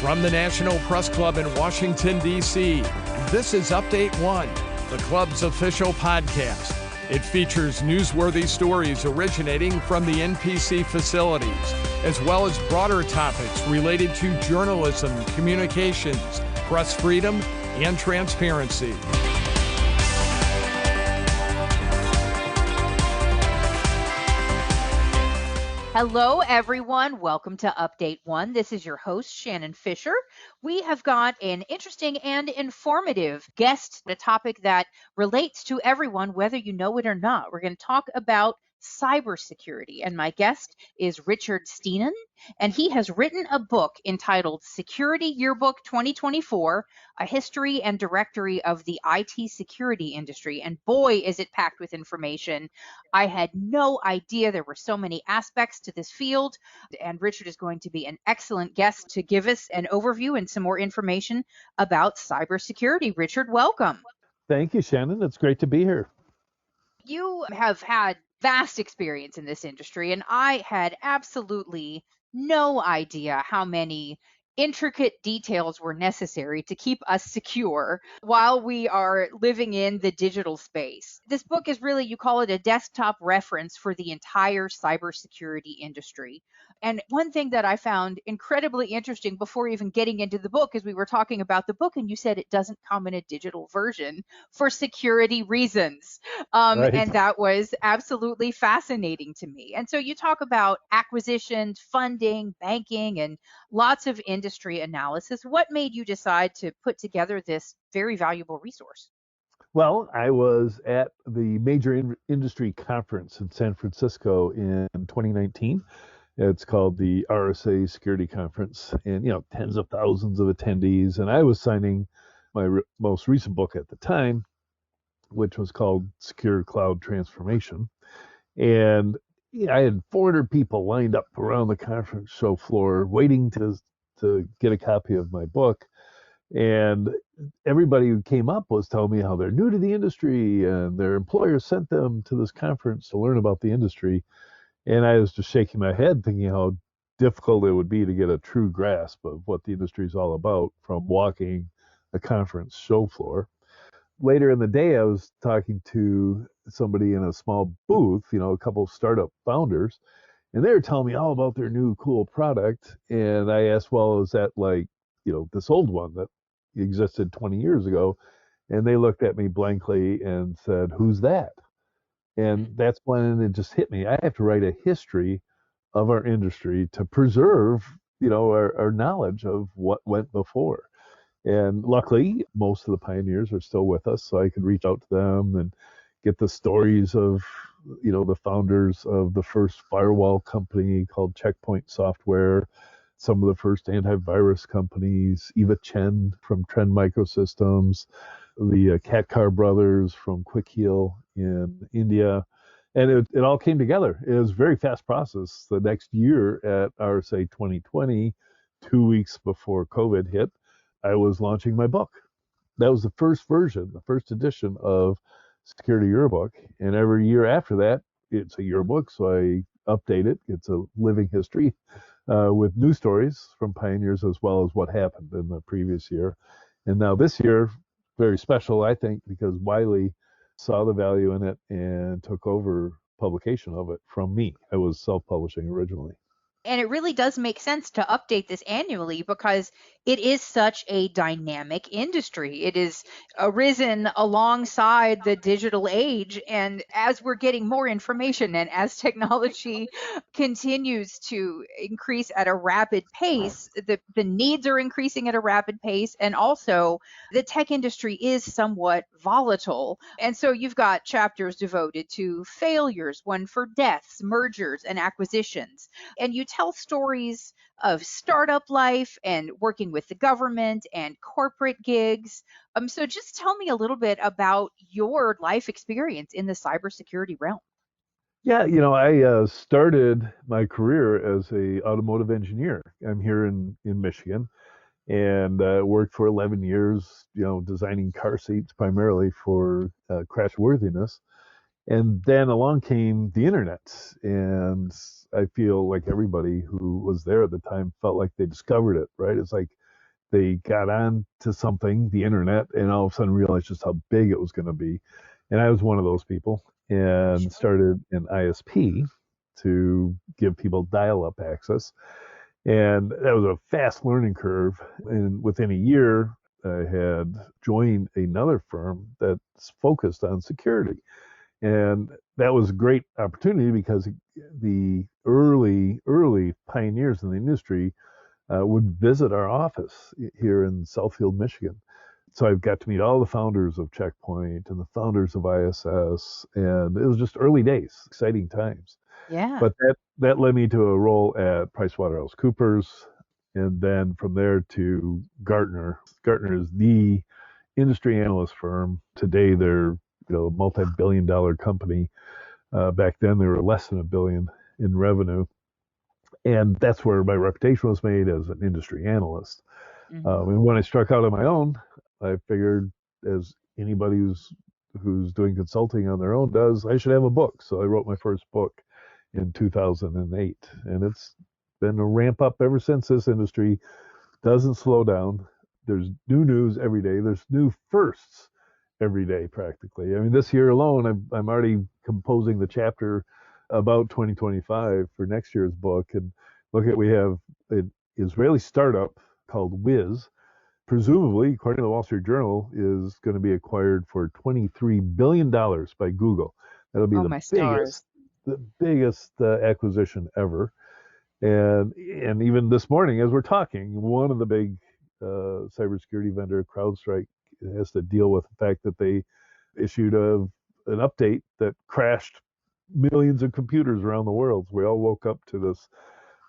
From the National Press Club in Washington, D.C., this is Update One, the club's official podcast. It features newsworthy stories originating from the NPC facilities, as well as broader topics related to journalism, communications, press freedom, and transparency. Hello, everyone. Welcome to Update One. This is your host, Shannon Fisher. We have got an interesting and informative guest, a topic that relates to everyone, whether you know it or not. We're going to talk about cybersecurity, and my guest is Richard Stiennon, and he has written a book entitled Security Yearbook 2024, A History and Directory of the IT Security Industry. And boy, is it packed with information. I had no idea there were so many aspects to this field, and Richard is going to be an excellent guest to give us an overview and some more information about cybersecurity. Richard, welcome. Thank you, Shannon. It's great to be here. You have had vast experience in this industry, and I had absolutely no idea how many intricate details were necessary to keep us secure while we are living in the digital space. This book is really, you call it a desktop reference for the entire cybersecurity industry. And one thing that I found incredibly interesting before even getting into the book is we were talking about the book and you said it doesn't come in a digital version for security reasons. Right. And that was absolutely fascinating to me. And so you talk about acquisitions, funding, banking, and lots of industry analysis. What made you decide to put together this very valuable resource? Well, I was at the major industry conference in San Francisco in 2019. It's called the RSA Security Conference, and tens of thousands of attendees. And I was signing my most recent book at the time, which was called Secure Cloud Transformation. And I had 400 people lined up around the conference show floor waiting to get a copy of my book. And everybody who came up was telling me how they're new to the industry and their employer sent them to this conference to learn about the industry. And I was just shaking my head thinking how difficult it would be to get a true grasp of what the industry is all about from walking a conference show floor. Later in the day, I was talking to somebody in a small booth, a couple of startup founders, and they were telling me all about their new cool product. And I asked, well, is that like, this old one that existed 20 years ago? And they looked at me blankly and said, who's that? And that's when it just hit me. I have to write a history of our industry to preserve, our knowledge of what went before. And luckily, most of the pioneers are still with us, so I could reach out to them and get the stories of, the founders of the first firewall company called Checkpoint Software, some of the first antivirus companies, Eva Chen from Trend Microsystems, the Katkar brothers from Quick Heal in India. And it all came together. It was a very fast process. The next year at RSA 2020, 2 weeks before COVID hit, I was launching my book. That was the first version, the first edition of Security Yearbook. And every year after that, it's a yearbook, so I update it. It's a living history with new stories from pioneers as well as what happened in the previous year. And now this year, very special, I think, because Wiley saw the value in it and took over publication of it from me. I was self-publishing originally. And it really does make sense to update this annually because it is such a dynamic industry. It is arisen alongside the digital age. And as we're getting more information and as technology continues to increase at a rapid pace, the needs are increasing at a rapid pace. And also the tech industry is somewhat volatile. And so you've got chapters devoted to failures, one for deaths, mergers, and acquisitions. And you tell stories of startup life and working with the government and corporate gigs. So just tell me a little bit about your life experience in the cybersecurity realm. Yeah, I started my career as a automotive engineer. I'm here in Michigan and worked for 11 years, designing car seats primarily for crashworthiness. And then along came the internet, and I feel like everybody who was there at the time felt like they discovered it, right? It's like they got on to something, the internet, and all of a sudden realized just how big it was going to be. And I was one of those people and started an ISP to give people dial-up access. And that was a fast learning curve. And within a year, I had joined another firm that's focused on security. And that was a great opportunity because the early pioneers in the industry would visit our office here in Southfield, Michigan. So I've got to meet all the founders of Checkpoint and the founders of ISS, and it was just early days, exciting times. Yeah. But that led me to a role at PricewaterhouseCoopers, and then from there to Gartner. Gartner is the industry analyst firm. Today they're a multi-billion-dollar company. Back then they were less than $1 billion in revenue, and that's where my reputation was made as an industry analyst. And when I struck out on my own, I figured, as anybody who's doing consulting on their own does, I should have a book. So I wrote my first book in 2008, and it's been a ramp up ever since. This industry doesn't slow down. There's new news every day. There's new firsts every day, practically. I mean, this year alone, I'm already composing the chapter about 2025 for next year's book. And we have an Israeli startup called Wiz, presumably, according to the Wall Street Journal, is going to be acquired for $23 billion by Google. That'll be the biggest acquisition ever. And even this morning, as we're talking, one of the big cybersecurity vendor, CrowdStrike, has to deal with the fact that they issued an update that crashed millions of computers around the world. We all woke up to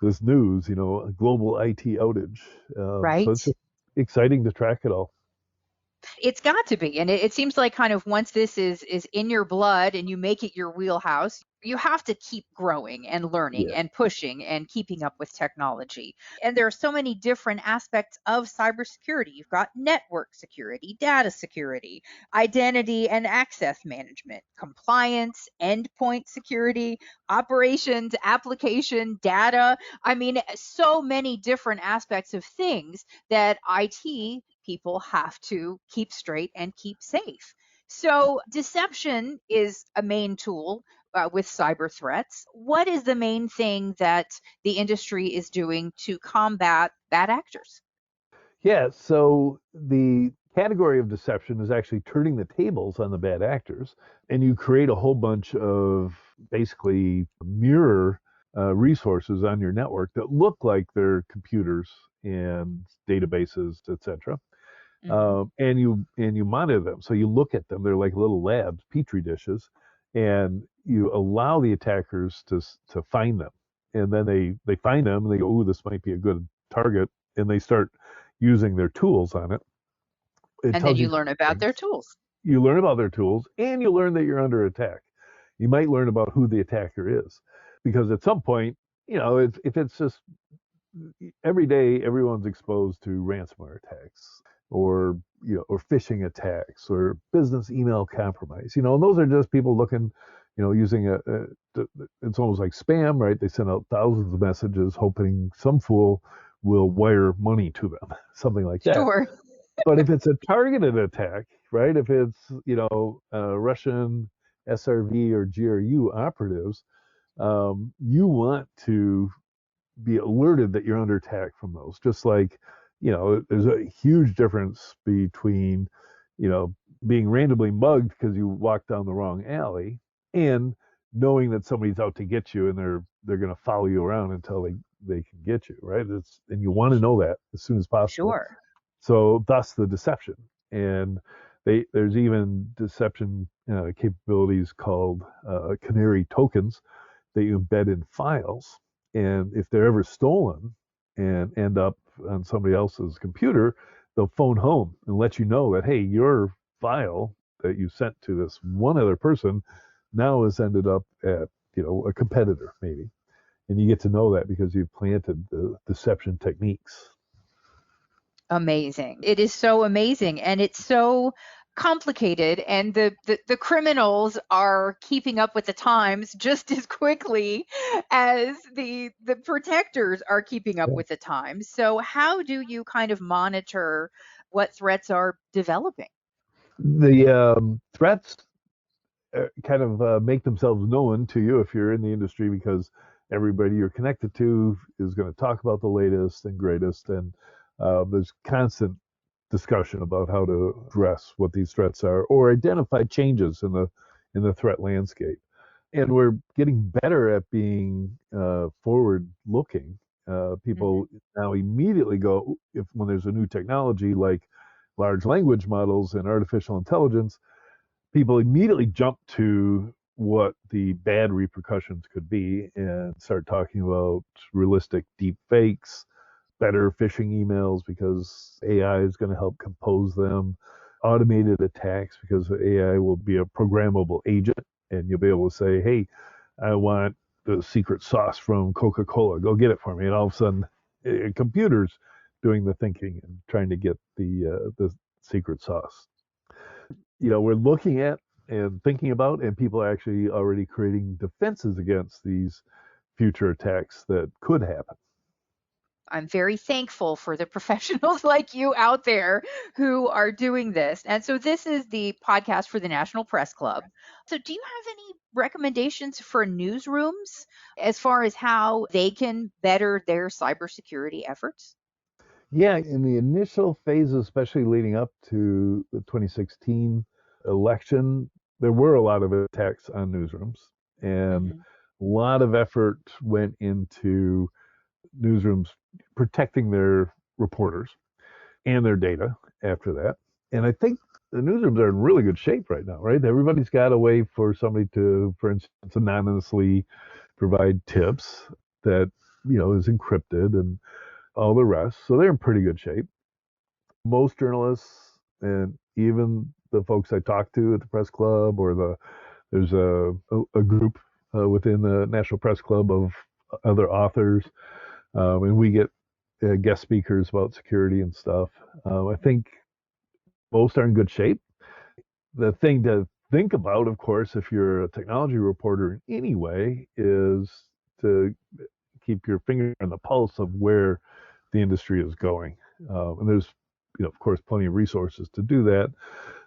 this news, a global IT outage. Right. So it's just exciting to track it all. It's got to be. And it seems like kind of once this is in your blood and you make it your wheelhouse, you have to keep growing and learning and pushing and keeping up with technology. And there are so many different aspects of cybersecurity. You've got network security, data security, identity and access management, compliance, endpoint security, operations, application, data. I mean, so many different aspects of things that IT people have to keep straight and keep safe. So deception is a main tool with cyber threats. What is the main thing that the industry is doing to combat bad actors? Yeah, so the category of deception is actually turning the tables on the bad actors, and you create a whole bunch of basically mirror resources on your network that look like they're computers and databases, etc. And you monitor them. So you look at them. They're like little labs, petri dishes, and you allow the attackers to find them. And then they find them and they go, "Ooh, this might be a good target," and they start using their tools on it. And then you learn about their tools. You learn about their tools, and you learn that you're under attack. You might learn about who the attacker is, because at some point, if it's just every day, everyone's exposed to ransomware attacks, or phishing attacks, or business email compromise. And those are just people looking, using it's almost like spam, right? They send out thousands of messages hoping some fool will wire money to them, something like that. Sure. But if it's a targeted attack, right? If it's Russian SRV or GRU operatives, you want to be alerted that you're under attack from those. Just like, there's a huge difference between, being randomly mugged because you walked down the wrong alley, and knowing that somebody's out to get you and they're going to follow you around until they can get you, right? And you want to know that as soon as possible. Sure. So thus the deception. And there's even deception capabilities called canary tokens that you embed in files. And if they're ever stolen and end up on somebody else's computer, they'll phone home and let you know that, hey, your file that you sent to this one other person now has ended up at a competitor maybe. And you get to know that because you've planted the deception techniques. Amazing. It is so amazing. And it's so complicated, and the criminals are keeping up with the times just as quickly as the protectors are keeping up Yeah. with the times. So how do you kind of monitor what threats are developing? The threats kind of make themselves known to you if you're in the industry, because everybody you're connected to is going to talk about the latest and greatest, and there's constant discussion about how to address what these threats are or identify changes in the threat landscape. And we're getting better at being forward looking. Hmm. People now immediately go, if when there's a new technology like large language models and artificial intelligence, people immediately jump to what the bad repercussions could be and start talking about realistic deep fakes, better phishing emails because AI is going to help compose them, automated attacks because AI will be a programmable agent, and you'll be able to say, hey, I want the secret sauce from Coca-Cola. Go get it for me. And all of a sudden, computers doing the thinking and trying to get the secret sauce. We're looking at and thinking about, and people are actually already creating defenses against these future attacks that could happen. I'm very thankful for the professionals like you out there who are doing this. And so this is the podcast for the National Press Club. So do you have any recommendations for newsrooms as far as how they can better their cybersecurity efforts? Yeah, in the initial phases, especially leading up to the 2016 election, there were a lot of attacks on newsrooms, and Hmm. a lot of effort went into newsrooms protecting their reporters and their data after that. And I think the newsrooms are in really good shape right now, right? Everybody's got a way for somebody to, for instance, anonymously provide tips that, is encrypted and all the rest. So they're in pretty good shape. Most journalists and even the folks I talk to at the press club, or there's a group within the National Press Club of other authors, and we get guest speakers about security and stuff. I think most are in good shape. The thing to think about, of course, if you're a technology reporter in any way, is to keep your finger on the pulse of where the industry is going. And there's, of course, plenty of resources to do that.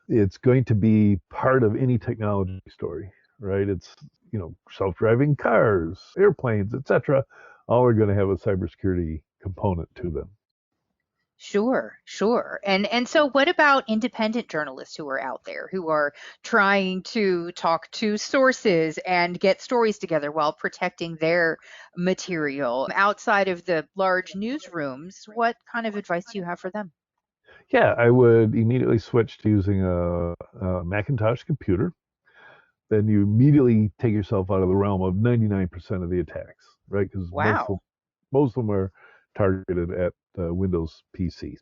It's going to be part of any technology story, right? It's, self-driving cars, airplanes, etc. All are going to have a cybersecurity component to them. Sure, sure. And so what about independent journalists who are out there who are trying to talk to sources and get stories together while protecting their material outside of the large newsrooms? What kind of advice do you have for them? Yeah, I would immediately switch to using a Macintosh computer. Then you immediately take yourself out of the realm of 99% of the attacks, right? Because Wow. most of them are targeted at Windows PCs.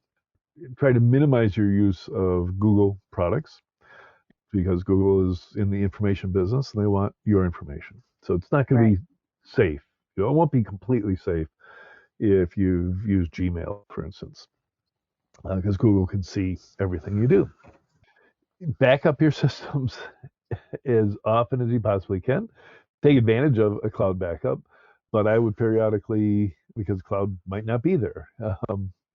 Try to minimize your use of Google products, because Google is in the information business and they want your information. So it's not going to Right. be safe. It won't be completely safe if you've used Gmail, for instance, because Google can see everything you do. Back up your systems as often as you possibly can. Take advantage of a cloud backup, but I would periodically, because cloud might not be there,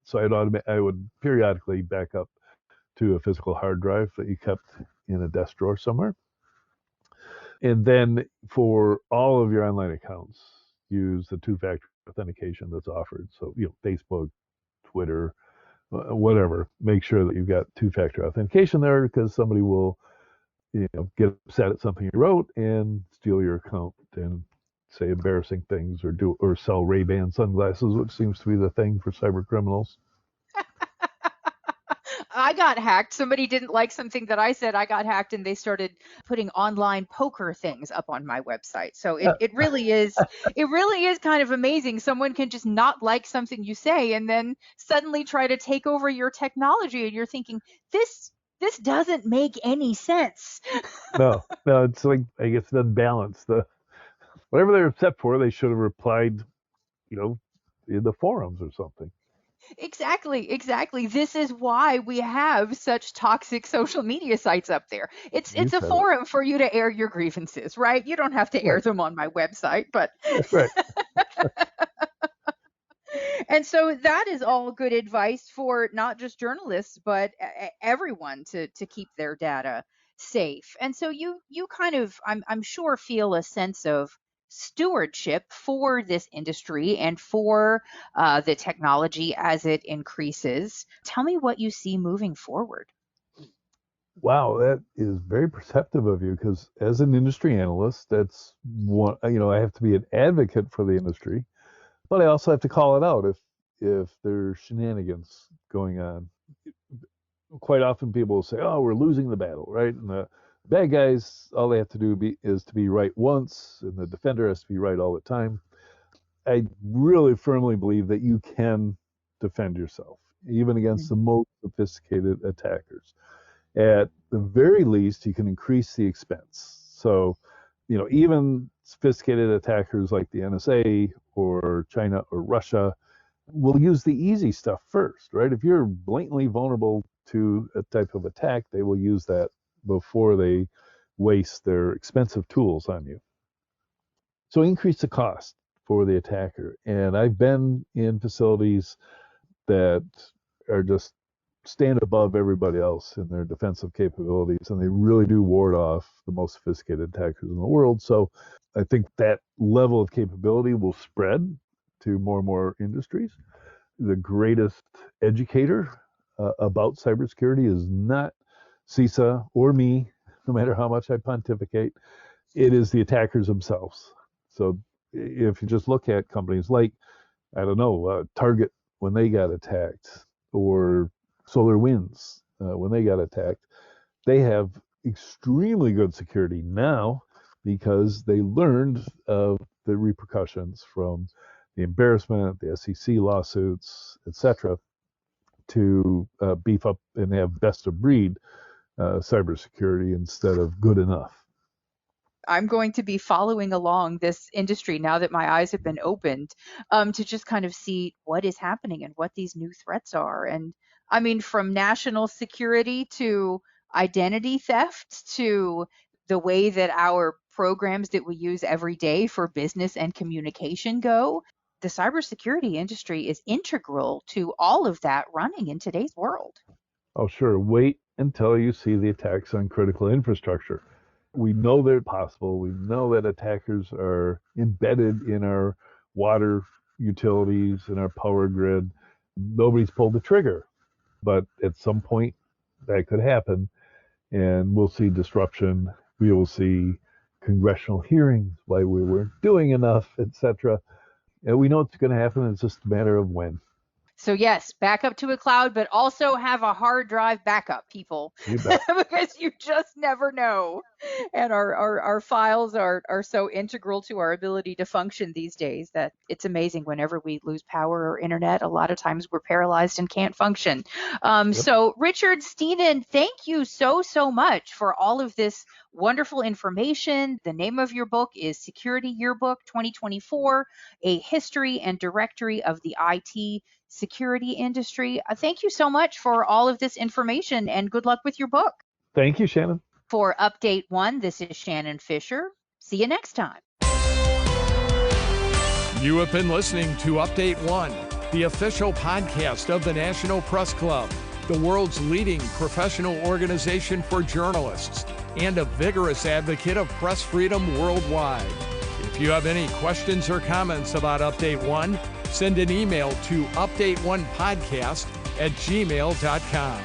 so I would periodically back up to a physical hard drive that you kept in a desk drawer somewhere. And then for all of your online accounts, use the two-factor authentication that's offered. So, Facebook, Twitter, whatever. Make sure that you've got two-factor authentication there, because somebody will, get upset at something you wrote and steal your account and say embarrassing things, or sell Ray-Ban sunglasses, which seems to be the thing for cyber criminals. I got hacked. Somebody didn't like something that I said. I got hacked and they started putting online poker things up on my website. So it really is kind of amazing. Someone can just not like something you say and then suddenly try to take over your technology, and you're thinking, this doesn't make any sense. No, no, it's like, I guess, it doesn't balance the whatever they're upset for. They should have replied, you know, in the forums or something. Exactly. This is why we have such toxic social media sites up there. It's You a said it. forum for you to air your grievances, right? You don't have to air Right. them on my website, but Right. and so that is all good advice for not just journalists, but everyone to keep their data safe. And so you kind of, I'm sure, feel a sense of stewardship for this industry and for the technology as it increases. Tell me what you see moving forward. Wow, that is very perceptive of you, because as an industry analyst, that's one, I have to be an advocate for the industry, but I also have to call it out if there's shenanigans going on. Quite often people will say, "Oh, we're losing the battle," right? And the bad guys, all they have to do is to be right once, and the defender has to be right all the time. I really firmly believe that you can defend yourself, even against the most sophisticated attackers. At the very least, you can increase the expense. So, even sophisticated attackers like the NSA or China or Russia will use the easy stuff first, right? If you're blatantly vulnerable to a type of attack, they will use that before they waste their expensive tools on you. So increase the cost for the attacker. And I've been in facilities that are just stand above everybody else in their defensive capabilities, and they really do ward off the most sophisticated attackers in the world. So I think that level of capability will spread to more and more industries. The greatest educator about cybersecurity is not CISA or me, no matter how much I pontificate. It is the attackers themselves. So if you just look at companies like, I don't know, Target when they got attacked, or SolarWinds when they got attacked, they have extremely good security now because they learned of the repercussions from the embarrassment, the SEC lawsuits, etc., to beef up and have best of breed cybersecurity instead of good enough. I'm going to be following along this industry now that my eyes have been opened, to just kind of see what is happening and what these new threats are. And I mean, from national security to identity theft to the way that our programs that we use every day for business and communication go, the cybersecurity industry is integral to all of that running in today's world. Oh, sure. Wait until you see the attacks on critical infrastructure. We know they're possible. We know that attackers are embedded in our water utilities, in our power grid. Nobody's pulled the trigger, but at some point that could happen, and we'll see disruption. We will see congressional hearings, why we weren't doing enough, etc. And we know it's going to happen. It's just a matter of when. So yes, back up to a cloud, but also have a hard drive backup, people, because you just never know. And our files are so integral to our ability to function these days that it's amazing. Whenever we lose power or internet, a lot of times we're paralyzed and can't function. So Richard Stiennon, thank you so much for all of this wonderful information. The name of your book is Security Yearbook 2024, A History and Directory of the IT Security Industry. Thank you so much for all of this information, and good luck with your book. Thank you, Shannon. For Update 1, this is Shannon Fisher. See you next time. You have been listening to Update 1, the official podcast of the National Press Club, the world's leading professional organization for journalists and a vigorous advocate of press freedom worldwide. If you have any questions or comments about Update 1, send an email to update1podcast@gmail.com.